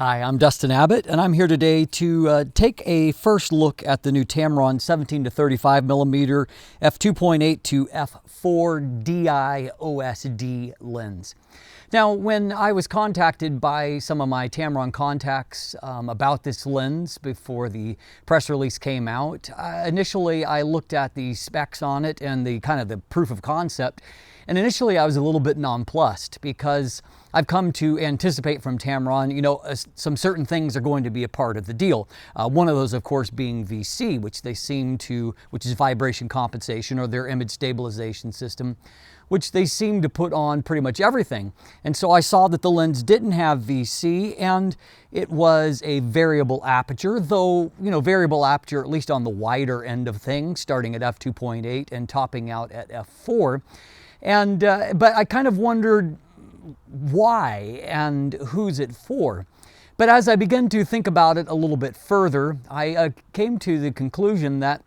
Hi, I'm Dustin Abbott, and I'm here today to take a first look at the new Tamron 17-35mm F2.8-4 DI OSD lens. Now, when I was contacted by some of my Tamron contacts about this lens before the press release came out, initially I looked at the specs on it and the proof of concept, and initially I was a little bit nonplussed because I've come to anticipate from Tamron, some certain things are going to be a part of the deal. One of those, of course, being VC, which is vibration compensation, or their image stabilization system, which they seem to put on pretty much everything. And so I saw that the lens didn't have VC, and it was a variable aperture, though, variable aperture, at least on the wider end of things, starting at f2.8 and topping out at f4. And, but I kind of wondered why and who's it for. But as I began to think about it a little bit further, I came to the conclusion that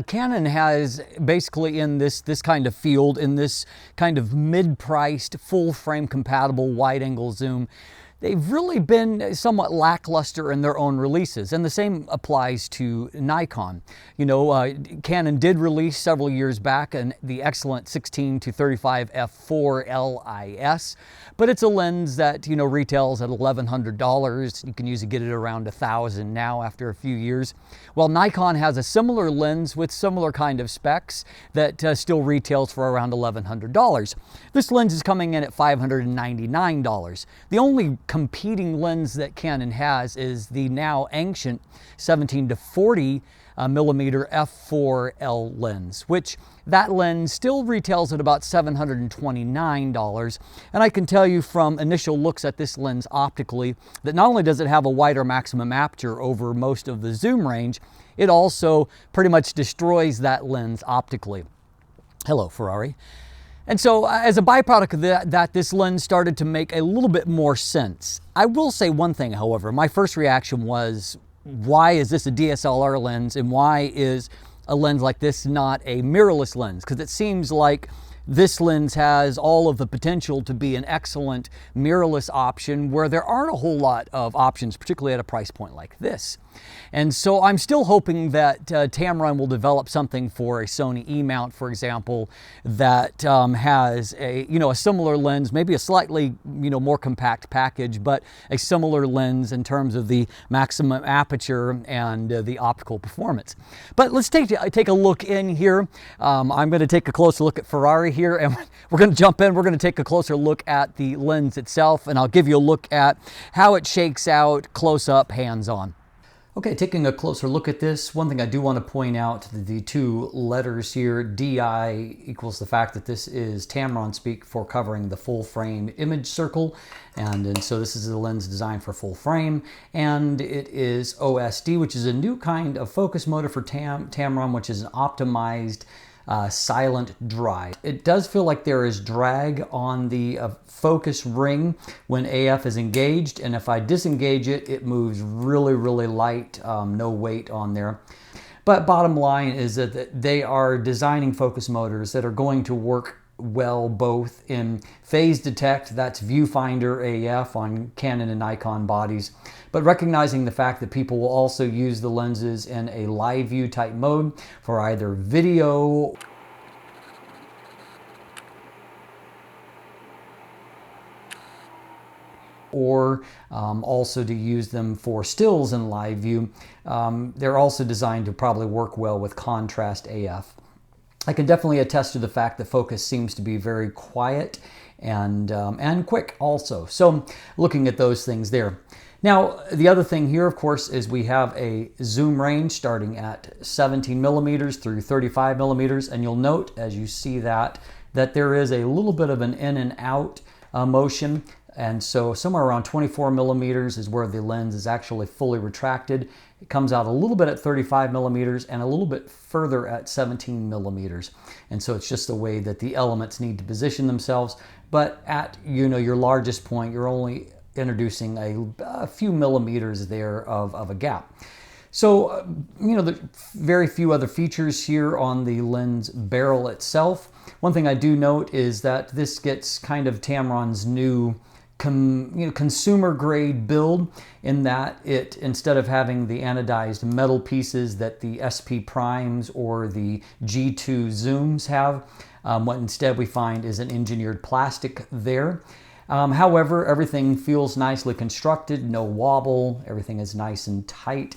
Canon has basically in this kind of field, in this kind of mid-priced, full-frame compatible wide-angle zoom, they've really been somewhat lackluster in their own releases, and the same applies to Nikon. Canon did release several years back the excellent 16-35 F4 LIS, but it's a lens that retails at $1,100. You can usually get it around $1,000 now after a few years. Well, Nikon has a similar lens with similar kind of specs that still retails for around $1,100. This lens is coming in at $599. The only competing lens that Canon has is the now ancient 17-40mm F4L lens, which that lens still retails at about $729. And I can tell you from initial looks at this lens optically that not only does it have a wider maximum aperture over most of the zoom range, it also pretty much destroys that lens optically. Hello, Ferrari. And so as a byproduct of that, this lens started to make a little bit more sense. I will say one thing, however. My first reaction was, why is this a DSLR lens, and why is a lens like this not a mirrorless lens? Because it seems like this lens has all of the potential to be an excellent mirrorless option where there aren't a whole lot of options, particularly at a price point like this. And so I'm still hoping that Tamron will develop something for a Sony E-mount, for example, that has a similar lens, maybe a slightly more compact package, but a similar lens in terms of the maximum aperture and the optical performance. But let's take a look in here. I'm going to take a closer look at Ferrari here, and we're going to jump in. We're going to take a closer look at the lens itself, and I'll give you a look at how it shakes out close up, hands-on. Okay, taking a closer look at this, one thing I do want to point out, the two letters here, DI, equals the fact that this is Tamron speak for covering the full frame image circle. And so this is a lens designed for full frame. And it is OSD, which is a new kind of focus motor for Tamron, which is an optimized silent dry. It does feel like there is drag on the focus ring when AF is engaged, and if I disengage it, it moves really, really light, no weight on there. But bottom line is that they are designing focus motors that are going to work well both in phase detect, that's viewfinder AF on Canon and Nikon bodies, but recognizing the fact that people will also use the lenses in a live view type mode for either video or also to use them for stills in live view. They're also designed to probably work well with contrast AF. I can definitely attest to the fact that focus seems to be very quiet and quick also. So looking at those things there. Now, the other thing here, of course, is we have a zoom range starting at 17mm through 35mm, and you'll note as you see that there is a little bit of an in and out motion. And so somewhere around 24mm is where the lens is actually fully retracted. It comes out a little bit at 35mm and a little bit further at 17mm. And so it's just the way that the elements need to position themselves. But at your largest point, you're only introducing a few millimeters there of a gap. So, the very few other features here on the lens barrel itself. One thing I do note is that this gets kind of Tamron's new consumer grade build, in that it, instead of having the anodized metal pieces that the SP primes or the G2 zooms have, what instead we find is an engineered plastic there. However, everything feels nicely constructed, no wobble, everything is nice and tight.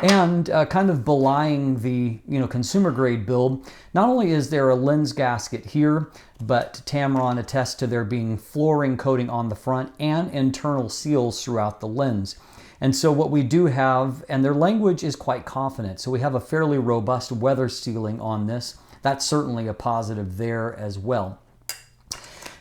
And kind of belying the consumer grade build, not only is there a lens gasket here, but Tamron attests to there being flooring coating on the front and internal seals throughout the lens. And so what we do have, and their language is quite confident, so we have a fairly robust weather sealing on this. That's certainly a positive there as well.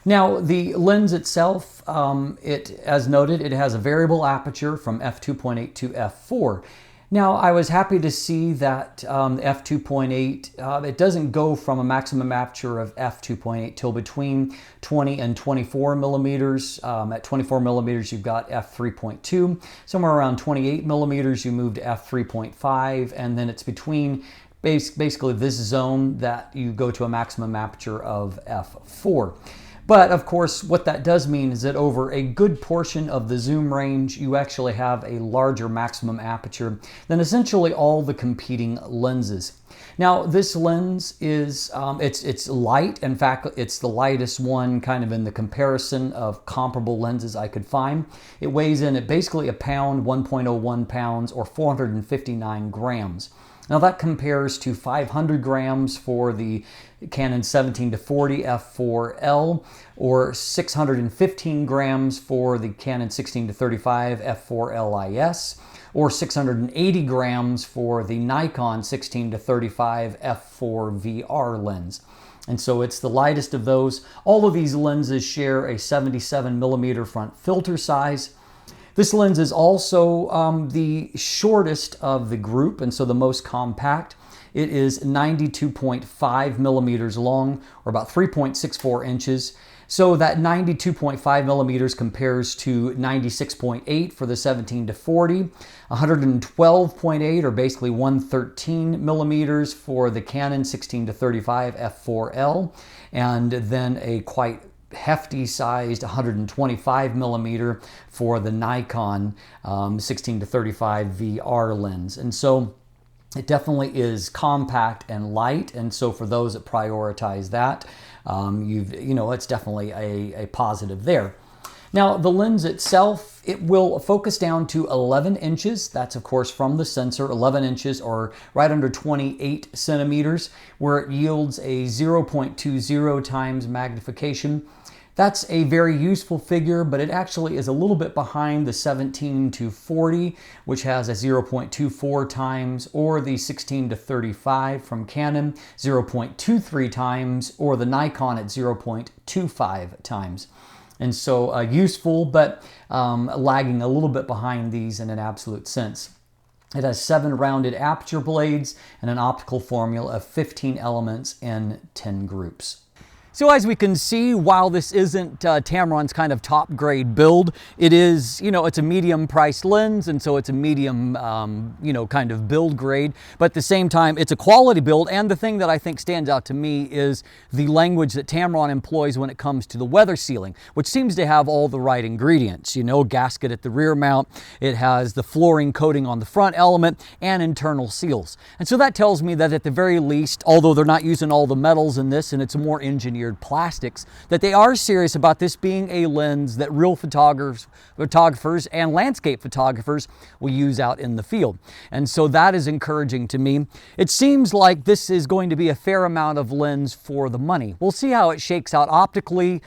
Now, the lens itself, as noted, it has a variable aperture from f2.8 to f4. Now, I was happy to see that f2.8, it doesn't go from a maximum aperture of f2.8 till between 20 and 24 millimeters. At 24 millimeters, you've got f3.2. Somewhere around 28 millimeters, you move to f3.5, and then it's between basically this zone that you go to a maximum aperture of f4. But of course, what that does mean is that over a good portion of the zoom range, you actually have a larger maximum aperture than essentially all the competing lenses. Now, this lens is, it's light. In fact, it's the lightest one kind of in the comparison of comparable lenses I could find. It weighs in at basically a pound, 1.01 pounds, or 459 grams. Now that compares to 500 grams for the Canon 17-40 F4L, or 615 grams for the Canon 16-35 F4 LIS, or 680 grams for the Nikon 16-35 F4 VR lens. And so it's the lightest of those. All of these lenses share a 77mm front filter size. This lens is also the shortest of the group, and so the most compact. It is 92.5 millimeters long, or about 3.64 inches. So that 92.5 millimeters compares to 96.8 for the 17-40, 112.8, or basically 113 millimeters for the Canon 16-35 F4L, and then a quite hefty sized 125 millimeter for the Nikon 16-35 VR lens. And so it definitely is compact and light, and so for those that prioritize that, it's definitely a positive there. Now, the lens itself, it will focus down to 11 inches. That's, of course, from the sensor, 11 inches, or right under 28 centimeters, where it yields a 0.20 times magnification. That's a very useful figure, but it actually is a little bit behind the 17-40, which has a 0.24 times, or the 16-35 from Canon, 0.23 times, or the Nikon at 0.25 times. And so useful, but lagging a little bit behind these in an absolute sense. It has 7 rounded aperture blades and an optical formula of 15 elements in 10 groups. So as we can see, while this isn't Tamron's kind of top grade build, it is, it's a medium priced lens, and so it's a medium, kind of build grade. But at the same time, it's a quality build, and the thing that I think stands out to me is the language that Tamron employs when it comes to the weather sealing, which seems to have all the right ingredients. Gasket at the rear mount, it has the flooring coating on the front element, and internal seals. And so that tells me that at the very least, although they're not using all the metals in this, and it's more engineered plastics, that they are serious about this being a lens that real photographers and landscape photographers will use out in the field. And so that is encouraging to me. It seems like this is going to be a fair amount of lens for the money. We'll see how it shakes out optically.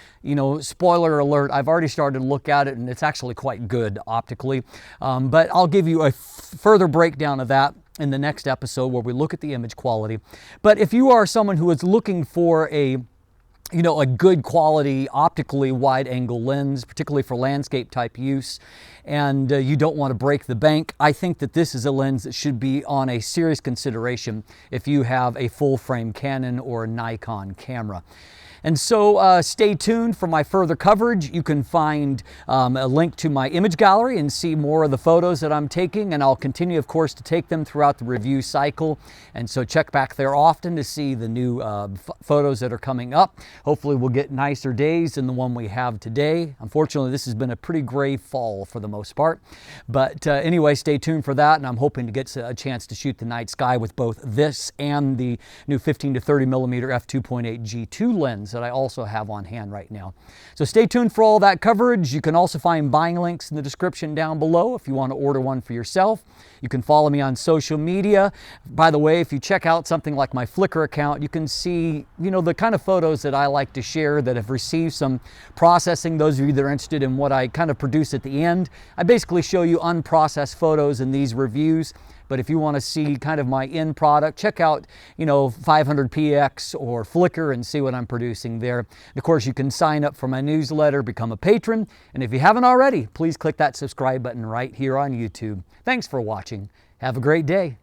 Spoiler alert, I've already started to look at it, and it's actually quite good optically. But I'll give you a further breakdown of that in the next episode where we look at the image quality. But if you are someone who is looking for a good quality optically wide angle lens, particularly for landscape type use, and you don't want to break the bank, I think that this is a lens that should be on a serious consideration if you have a full frame Canon or a Nikon camera. And so stay tuned for my further coverage. You can find a link to my image gallery and see more of the photos that I'm taking, and I'll continue, of course, to take them throughout the review cycle. And so check back there often to see the new photos that are coming up. Hopefully we'll get nicer days than the one we have today. Unfortunately, this has been a pretty gray fall for the most part. But anyway, stay tuned for that, and I'm hoping to get a chance to shoot the night sky with both this and the new 15-30mm F2.8 G2 lens that I also have on hand right now. So stay tuned for all that coverage. You can also find buying links in the description down below if you want to order one for yourself. You can follow me on social media. By the way, if you check out something like my Flickr account, you can see, the kind of photos that I like to share that have received some processing. Those of you that are interested in what I kind of produce at the end, I basically show you unprocessed photos in these reviews. But if you want to see kind of my end product, check out, 500px or Flickr and see what I'm producing there. And of course, you can sign up for my newsletter, become a patron. And if you haven't already, please click that subscribe button right here on YouTube. Thanks for watching. Have a great day.